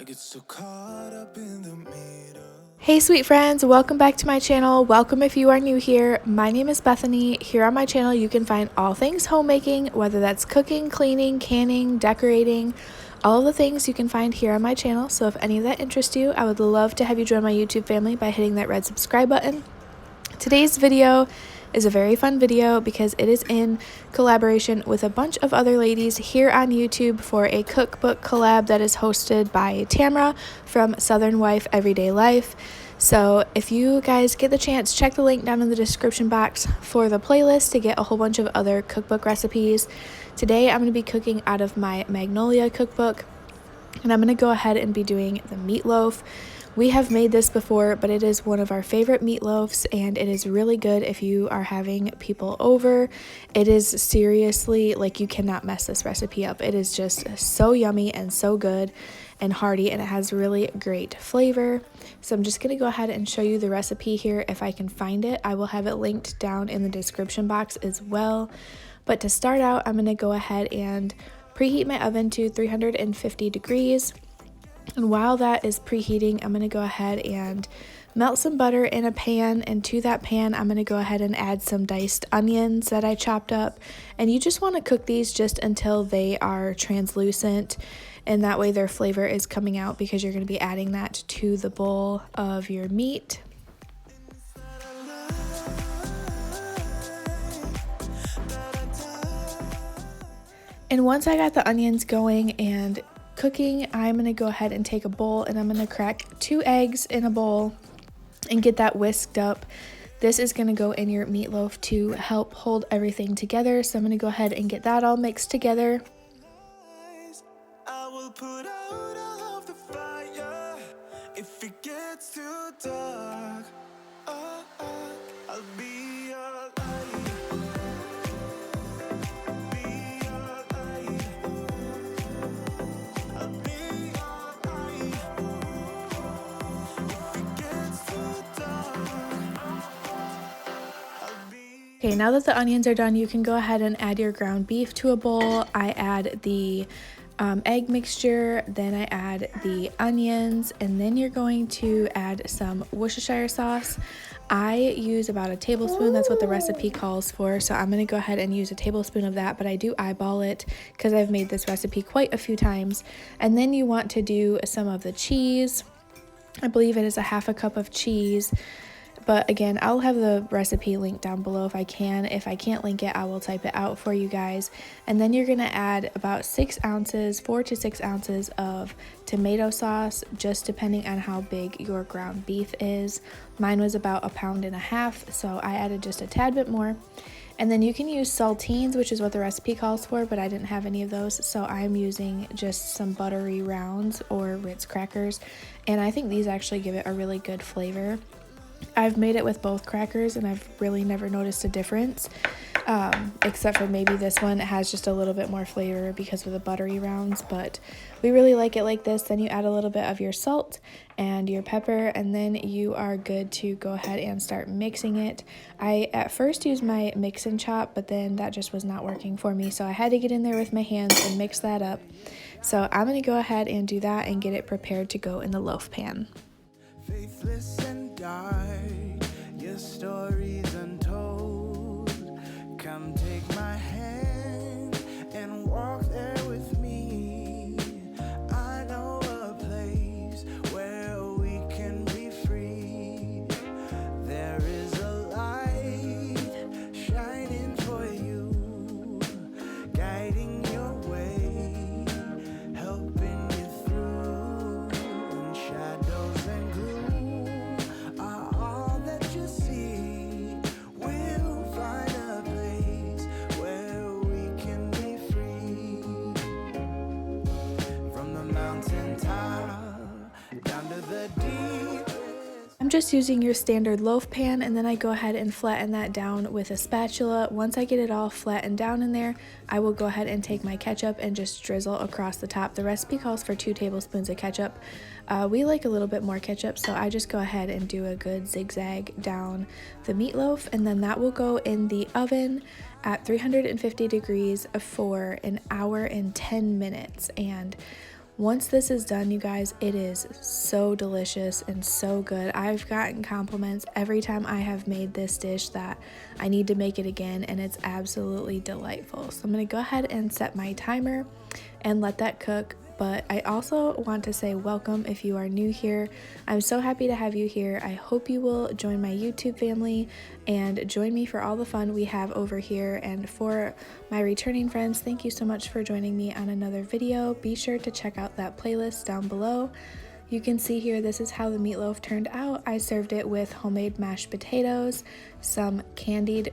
I get so caught up in the middle. Hey sweet friends, welcome back to my channel. Welcome if you are new here. My name is Bethany. Here on my channel you can find all things homemaking, whether that's cooking, cleaning, canning, decorating, all of the things you can find here on my channel. So if any of that interests you, I would love to have you join my YouTube family by hitting that red subscribe button. Today's video is a very fun video because it is in collaboration with a bunch of other ladies here on YouTube for a cookbook collab that is hosted by Tamra from Southern Wife Everyday Life. So if you guys get the chance, check the link down in the description box for the playlist to get a whole bunch of other cookbook recipes. Today I'm going to be cooking out of my Magnolia cookbook, and I'm going to go ahead and be doing the meatloaf. We have made this before, but it is one of our favorite meatloafs, and it is really good if you are having people over. It is seriously, like, you cannot mess this recipe up. It is just so yummy and so good and hearty, and it has really great flavor. So I'm just going to go ahead and show you the recipe here if I can find it. I will have it linked down in the description box as well. But to start out, I'm going to go ahead and preheat my oven to 350 degrees. And while that is preheating, I'm going to go ahead and melt some butter in a pan, and to that pan I'm going to go ahead and add some diced onions that I chopped up. And you just want to cook these just until they are translucent, and that way their flavor is coming out because you're going to be adding that to the bowl of your meat. And once I got the onions going and cooking, I'm going to go ahead and take a bowl, and I'm going to crack 2 eggs in a bowl and get that whisked up. This is going to go in your meatloaf to help hold everything together. So I'm going to go ahead and get that all mixed together. I will put out all of the fire if it gets too dark. I'll be your light. Be your light. I'll be your light. If it gets too dark, I'll be. Okay, now that the onions are done, you can go ahead and add your ground beef to a bowl. I add the egg mixture, then I add the onions, and then you're going to add some Worcestershire sauce. I use about a tablespoon. That's what the recipe calls for, so I'm going to go ahead and use a tablespoon of that, but I do eyeball it because I've made this recipe quite a few times. And then you want to do some of the cheese. I believe it is a half a cup of cheese. But again, I'll have the recipe linked down below if I can. If I can't link it, I will type it out for you guys. And then you're going to add about 6 ounces, 4 to 6 ounces of tomato sauce, just depending on how big your ground beef is. Mine was about 1.5 pounds, so I added just a tad bit more. And then you can use saltines, which is what the recipe calls for, but I didn't have any of those, so I'm using just some buttery rounds or Ritz crackers. And I think these actually give it a really good flavor. I've made it with both crackers and I've really never noticed a difference, except for maybe this one. It has just a little bit more flavor because of the buttery rounds, but we really like it like this. Then you add a little bit of your salt and your pepper, and then you are good to go ahead and start mixing it. I at first used my mix and chop, but then that just was not working for me, so I had to get in there with my hands and mix that up. So I'm going to go ahead and do that and get it prepared to go in the loaf pan. Faithless and dark, your story's untold. Come take my hand and walk there with me. I know a place where we can be free. There is a light shining for you, guiding your way, helping you through. And shadows and gloom are all that you see. We'll find a place where we can be free. From the mountaintop down to the deep. I'm just using your standard loaf pan, and then I go ahead and flatten that down with a spatula. Once I get it all flattened down in there, I will go ahead and take my ketchup and just drizzle across the top. The recipe calls for 2 tablespoons of ketchup. We like a little bit more ketchup, so I just go ahead and do a good zigzag down the meatloaf, and then that will go in the oven at 350 degrees for 1 hour and 10 minutes. And Once this is done, you guys, it is so delicious and so good. I've gotten compliments every time I have made this dish that I need to make it again, and it's absolutely delightful. So I'm going to go ahead and set my timer and let that cook. But I also want to say welcome if you are new here. I'm so happy to have you here. I hope you will join my YouTube family and join me for all the fun we have over here. And for my returning friends, thank you so much for joining me on another video. Be sure to check out that playlist down below. You can see here, this is how the meatloaf turned out. I served it with homemade mashed potatoes, some candied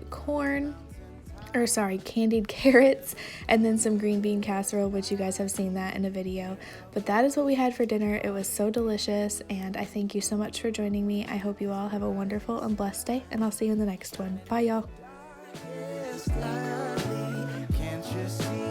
carrots, and then some green bean casserole, which you guys have seen that in a video. But that is what we had for dinner. It was so delicious, and I thank you so much for joining me. I hope you all have a wonderful and blessed day, and I'll see you in the next one. Bye, y'all. Can't you see?